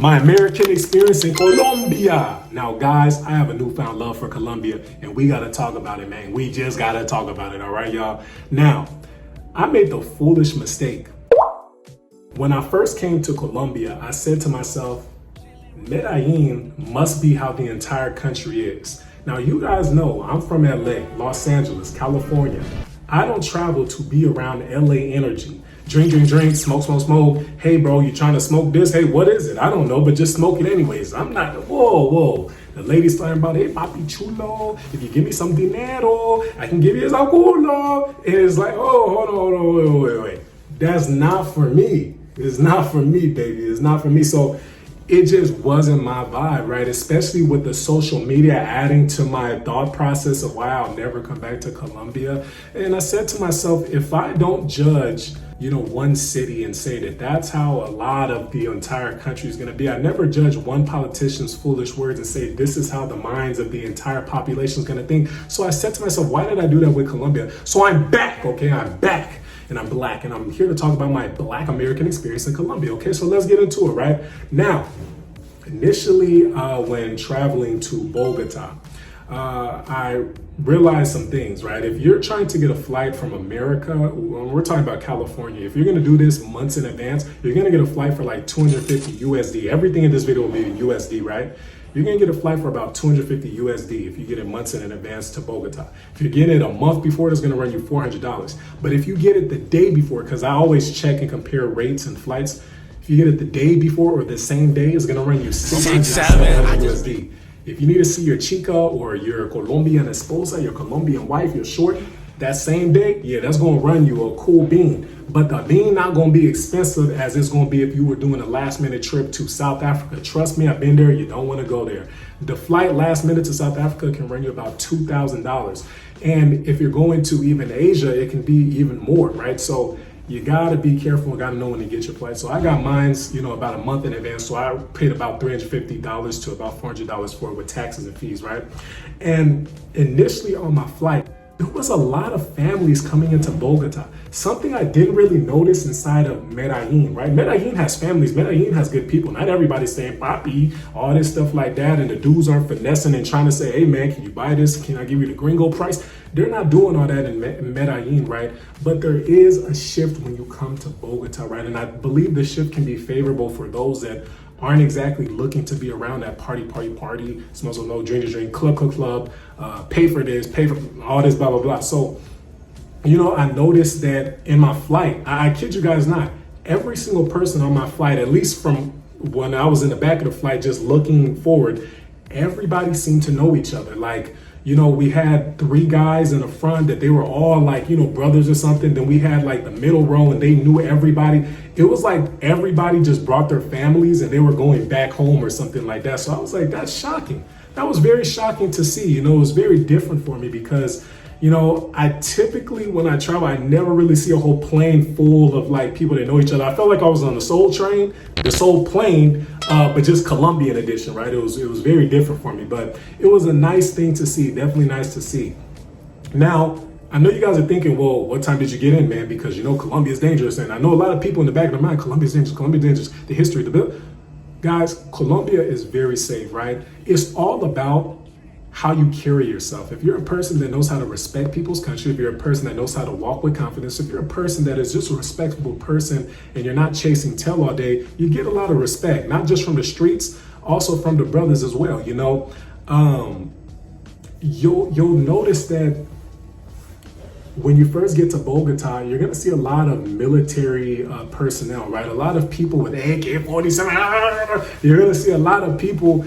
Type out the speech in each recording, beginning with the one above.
My American experience in Colombia. Now, guys, I have a newfound love for Colombia, and we gotta talk about it, man. We just gotta talk about it, all right, y'all? Now, I made the foolish mistake. When I first came to Colombia, I said to myself, Medellin must be how the entire country is. Now, you guys know I'm from LA, Los Angeles, California. I don't travel to be around LA energy. Drink, drink, drink, smoke, smoke, smoke. Hey, bro, you trying to smoke this? Hey, what is it? I don't know, but just smoke it anyways. I'm not, whoa. The lady's talking about, hey, papi chulo, if you give me some dinero, I can give you esa culo. And it's like, oh, hold on, wait. That's not for me. It's not for me, baby. It's not for me. So it just wasn't my vibe, right? Especially with the social media adding to my thought process of why I'll never come back to Colombia. And I said to myself, if I don't judge, one city and say that that's how a lot of the entire country is going to be. I never judge one politician's foolish words and say this is how the minds of the entire population is going to think. So I said to myself, why did I do that with Colombia? So I'm back, okay? I'm back. And I'm black, and I'm here to talk about my black American experience in Colombia. Okay, so let's get into it, right? Now, initially, when traveling to Bogota, I realized some things, right? If you're trying to get a flight from America, we're talking about California, if you're gonna do this months in advance, you're gonna get a flight for like 250 USD. Everything in this video will be USD, right? You're gonna get a flight for about 250 USD if you get it months in advance to Bogota. If you're getting it a month before, it's gonna run you $400. But if you get it the day before, because I always check and compare rates and flights, if you get it the day before or the same day, it's gonna run you 600 USD. If you need to see your chica or your Colombian esposa, your Colombian wife, your short, that same day, yeah, that's gonna run you a cool bean. But the bean not gonna be expensive as it's gonna be if you were doing a last minute trip to South Africa. Trust me, I've been there, you don't wanna go there. The flight last minute to South Africa can run you about $2,000. And if you're going to even Asia, it can be even more, right? So you gotta be careful and gotta know when to get your flight. So I got mine's, about a month in advance. So I paid about $350 to about $400 for it with taxes and fees, right? And initially on my flight, there was a lot of families coming into Bogota. Something I didn't really notice inside of Medellin, right? Medellin has families, Medellin has good people. Not everybody's saying papi, all this stuff like that. And the dudes aren't finessing and trying to say, hey man, can you buy this? Can I give you the gringo price? They're not doing all that in Medellin, right? But there is a shift when you come to Bogota, right? And I believe the shift can be favorable for those that aren't exactly looking to be around that party, smells of no drink, club, pay for this, pay for all this, blah, blah, blah. So, I noticed that in my flight, I kid you guys not, every single person on my flight, at least from when I was in the back of the flight, just looking forward, everybody seemed to know each other. Like, we had 3 guys in the front that they were all like, brothers or something. Then we had like the middle row and they knew everybody. It was like everybody just brought their families and they were going back home or something like that. So I was like, that's shocking. That was very shocking to see. It was very different for me because, I typically, when I travel, I never really see a whole plane full of like people that know each other. I felt like I was on the Soul Train, the Soul Plane, but just Colombian edition, right? It was very different for me, but it was a nice thing to see. Definitely nice to see. Now, I know you guys are thinking, well, what time did you get in, man? Because Colombia is dangerous, and I know a lot of people in the back of their mind, Colombia is dangerous, the history, the bill. Guys, Colombia is very safe, right? It's all about how you carry yourself. If you're a person that knows how to respect people's country, if you're a person that knows how to walk with confidence, if you're a person that is just a respectable person and you're not chasing tail all day, you get a lot of respect, not just from the streets, also from the brothers as well. You'll notice that when you first get to Bogota, you're going to see a lot of military personnel, right? A lot of people with AK-47. You're going to see a lot of people,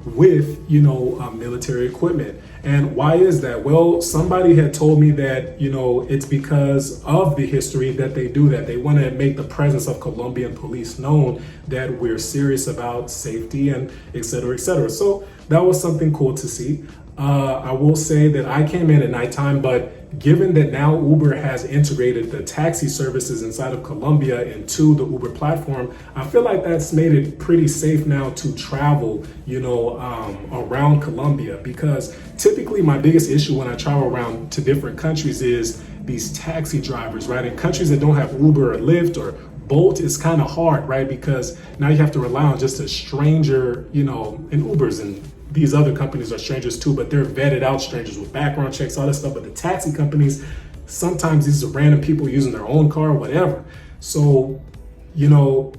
with, military equipment. And why is that? Well, somebody had told me that, it's because of the history that they do that. They want to make the presence of Colombian police known that we're serious about safety and et cetera, et cetera. So that was something cool to see. I will say that I came in at nighttime, but given that now Uber has integrated the taxi services inside of Colombia into the Uber platform, I feel like that's made it pretty safe now to travel, around Colombia, because typically my biggest issue when I travel around to different countries is these taxi drivers, right? In countries that don't have Uber or Lyft or Bolt is kind of hard, right? Because now you have to rely on just a stranger, you know, and Ubers and these other companies are strangers too, but they're vetted out strangers with background checks, all that stuff. But the taxi companies, sometimes these are random people using their own car or whatever. So, you know,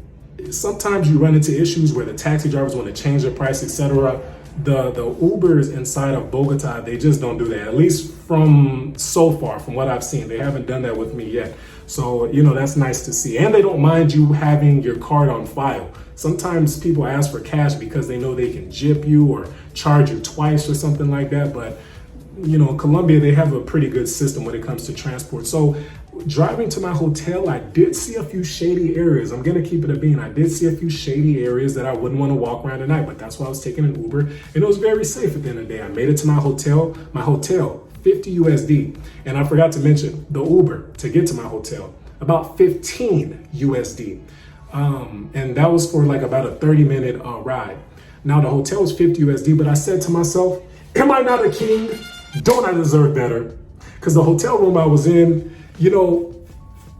sometimes you run into issues where the taxi drivers want to change their price, etc. The Ubers inside of Bogota, they just don't do that. At least from so far, from what I've seen, they haven't done that with me yet. So, you know, that's nice to see. And they don't mind you having your card on file. Sometimes people ask for cash because they know they can jip you or charge you twice or something like that. But, you know, in Colombia, they have a pretty good system when it comes to transport. So driving to my hotel, I did see a few shady areas. I'm going to keep it a bean. I did see a few shady areas that I wouldn't want to walk around at night, but that's why I was taking an Uber. And it was very safe at the end of the day. I made it to my hotel, 50 USD. And I forgot to mention the Uber to get to my hotel, about 15 USD. And that was for like about a 30-minute ride. Now the hotel was 50 USD, but I said to myself, am I not a king? Don't I deserve better? Because the hotel room I was in, you know,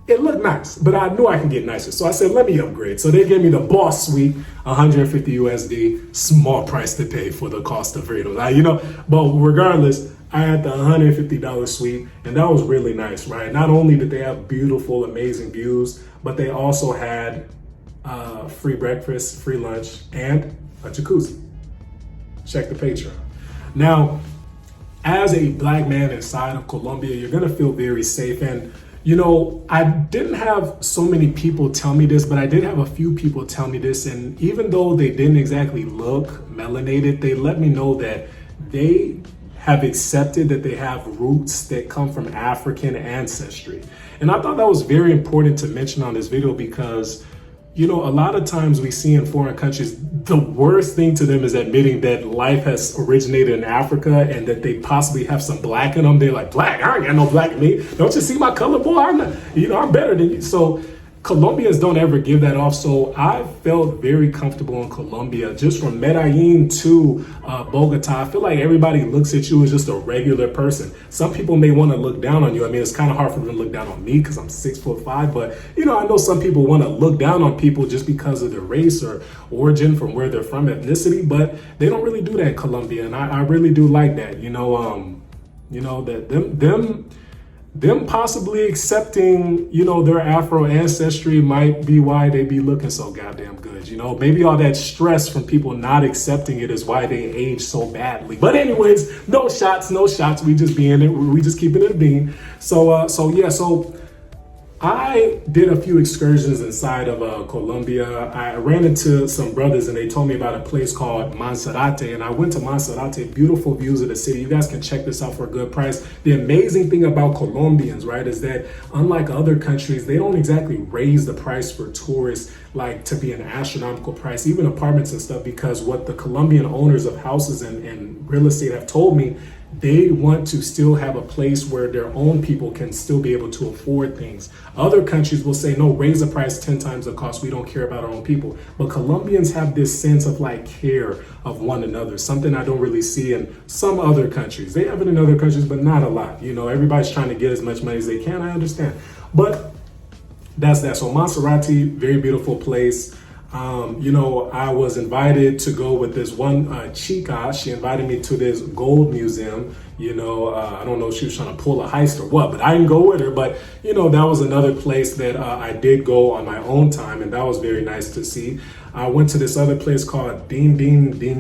it looked nice, but I knew I can get nicer. So I said, let me upgrade. So they gave me the boss suite, 150 USD, small price to pay for the cost of freedom. You know, but regardless, I had the $150 suite, and that was really nice, right? Not only did they have beautiful, amazing views, but they also had free breakfast, free lunch, and a jacuzzi. Check the Patreon. Now, as a black man inside of Colombia, you're gonna feel very safe. And, you know, I didn't have so many people tell me this, but I did have a few people tell me this. And even though they didn't exactly look melanated, they let me know that they have accepted that they have roots that come from African ancestry. And I thought that was very important to mention on this video because, you know, a lot of times we see in foreign countries, the worst thing to them is admitting that life has originated in Africa and that they possibly have some black in them. They're like, black? I ain't got no black in me. Don't you see my color, boy? I'm better than you. So Colombians don't ever give that off. So I felt very comfortable in Colombia. Just from Medellin to Bogota, I feel like everybody looks at you as just a regular person. Some people may want to look down on you. I mean, it's kind of hard for them to look down on me because I'm 6'5", but you know, I know some people want to look down on people just because of their race or origin, from where they're from, ethnicity, but they don't really do that in Colombia. And I really do like that, you know, that them possibly accepting, you know, their Afro ancestry might be why they be looking so goddamn good. You know, maybe all that stress from people not accepting it is why they age so badly. But anyways, no shots. We just be in it. We just keeping it a bean. So I did a few excursions inside of Colombia. I ran into some brothers and they told me about a place called Monserrate, and I went to Monserrate. Beautiful views of the city. You guys can check this out for a good price. The amazing thing about Colombians, right, is that unlike other countries, they don't exactly raise the price for tourists like to be an astronomical price, even apartments and stuff, because what the Colombian owners of houses and real estate have told me, they want to still have a place where their own people can still be able to afford things. Other countries will say, no, raise the price 10 times the cost. We don't care about our own people. But Colombians have this sense of like care of one another, something I don't really see in some other countries. They have it in other countries, but not a lot. You know, everybody's trying to get as much money as they can. I understand. But that's that. So Monserrate, very beautiful place. You know, I was invited to go with this one chica. She invited me to this gold museum. You know, I don't know if she was trying to pull a heist or what, but I didn't go with her. But, you know, that was another place that I did go on my own time, and that was very nice to see. I went to this other place called Din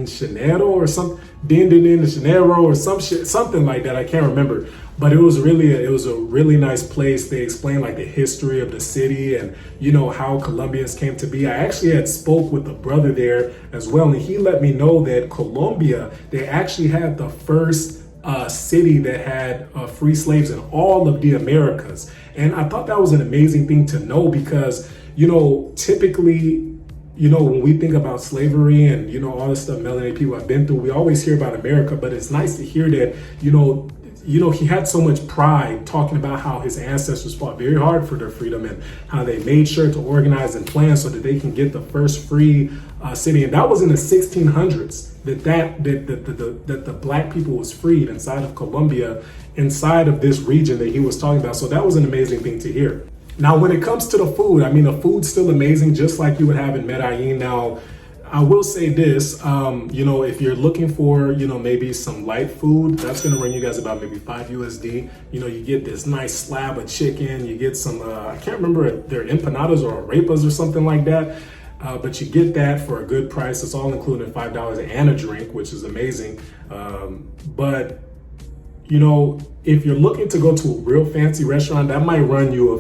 Janeiro or some Din Janeiro or some shit, something like that. I can't remember. But it was a really nice place. They explained like the history of the city and, you know, how Colombians came to be. I actually had spoke with a brother there as well, and he let me know that Colombia, they actually had the first city that had free slaves in all of the Americas. And I thought that was an amazing thing to know because, you know, typically, you know, when we think about slavery and, you know, all this stuff melanated people have been through, we always hear about America, but it's nice to hear that, you know, he had so much pride talking about how his ancestors fought very hard for their freedom and how they made sure to organize and plan so that they can get the first free city. And that was in the 1600s that the black people was freed inside of Colombia, inside of this region that he was talking about. So that was an amazing thing to hear. Now, when it comes to the food, I mean, the food's still amazing, just like you would have in Medellin. Now, I will say this, if you're looking for, maybe some light food, that's gonna run you guys about maybe 5 USD. You get this nice slab of chicken, you get some, I can't remember if they're empanadas or arepas or something like that. But you get that for a good price. It's all included $5 and a drink, which is amazing. But if you're looking to go to a real fancy restaurant, that might run you a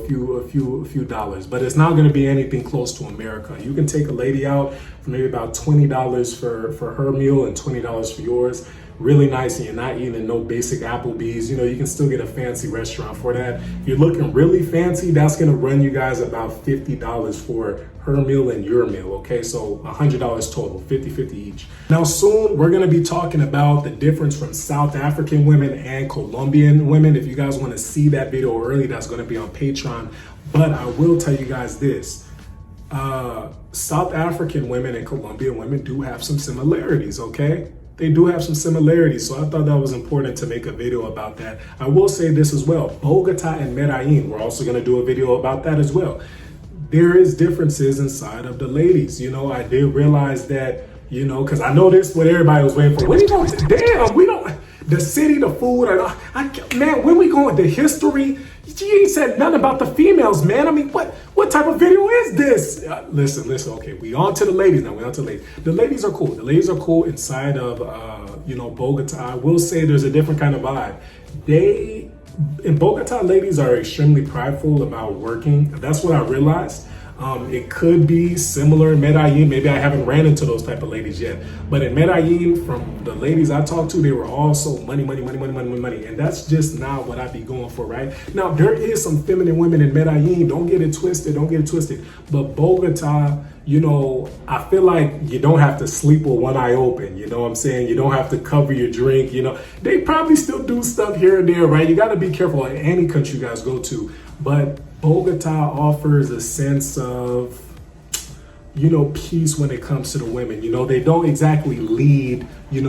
few dollars, but it's not going to be anything close to America. You can take a lady out for maybe about $20 for her meal and $20 for yours. Really nice, and you're not eating in no basic Applebee's. You can still get a fancy restaurant for that. If you're looking really fancy, that's going to run you guys about $50 for her meal and your meal. Okay, so $100 total, 50-50 each. Now soon we're going to be talking about the difference from South African women and Colombian women. If you guys want to see that video early, that's going to be on Patreon. But I will tell you guys this. South African women and Colombian women do have some similarities, okay? They do have some similarities, so I thought that was important to make a video about that. I will say this as well. Bogota and Medellin, we're also going to do a video about that as well. There is differences inside of the ladies. I did realize that, because I know this is what everybody was waiting for. When you going to, damn, we don't, the city, the food, man, when we going to history, you ain't said nothing about the females, man. I mean, what type of video is this? Listen, okay, we on to the ladies now, we on to the ladies. The ladies are cool. The ladies are cool inside of, Bogota. I will say there's a different kind of vibe. In Bogota, ladies are extremely prideful about working. That's what I realized. It could be similar in Medellin. Maybe I haven't ran into those type of ladies yet. But in Medellin, from the ladies I talked to, they were all so money. And that's just not what I'd be going for, right? Now, there is some feminine women in Medellin. Don't get it twisted. But Bogota, I feel like you don't have to sleep with one eye open. You know what I'm saying? You don't have to cover your drink. They probably still do stuff here and there, right? You got to be careful in any country you guys go to. But Bogota offers a sense of, peace when it comes to the women. They don't exactly lead,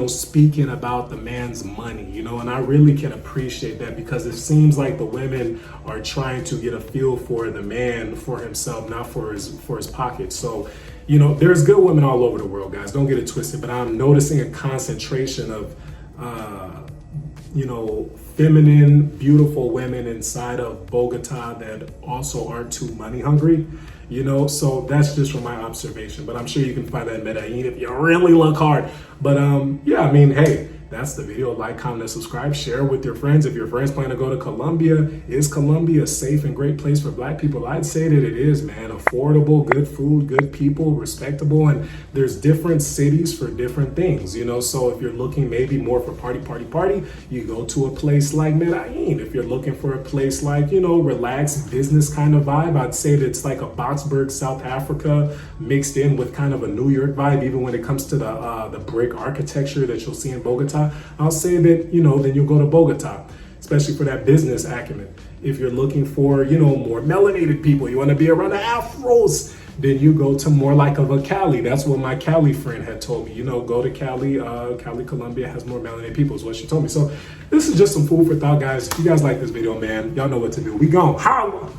speaking about the man's money, and I really can appreciate that, because it seems like the women are trying to get a feel for the man for himself, not for his pocket. So, there's good women all over the world, guys. Don't get it twisted, but I'm noticing a concentration of, feminine, beautiful women inside of Bogota that also aren't too money hungry, so that's just from my observation. But I'm sure you can find that in Medellin if you really look hard. But hey, that's the video. Like, comment, and subscribe. Share with your friends. If your friends plan to go to Colombia, is Colombia a safe and great place for Black people? I'd say that it is, man. Affordable, good food, good people, respectable, and there's different cities for different things, so if you're looking maybe more for party, you go to a place like Medellin. If you're looking for a place like, relaxed business kind of vibe, I'd say that it's like a Boxburg, South Africa, mixed in with kind of a New York vibe, even when it comes to the brick architecture that you'll see in Bogota. I'll say that, then you'll go to Bogota, especially for that business acumen. If you're looking for, more melanated people, you want to be around the Afros, then you go to more like of a Cali. That's what my Cali friend had told me. Go to Cali. Cali, Colombia has more melanated people is what she told me. So this is just some food for thought, guys. If you guys like this video, man, y'all know what to do. We gone. Holla!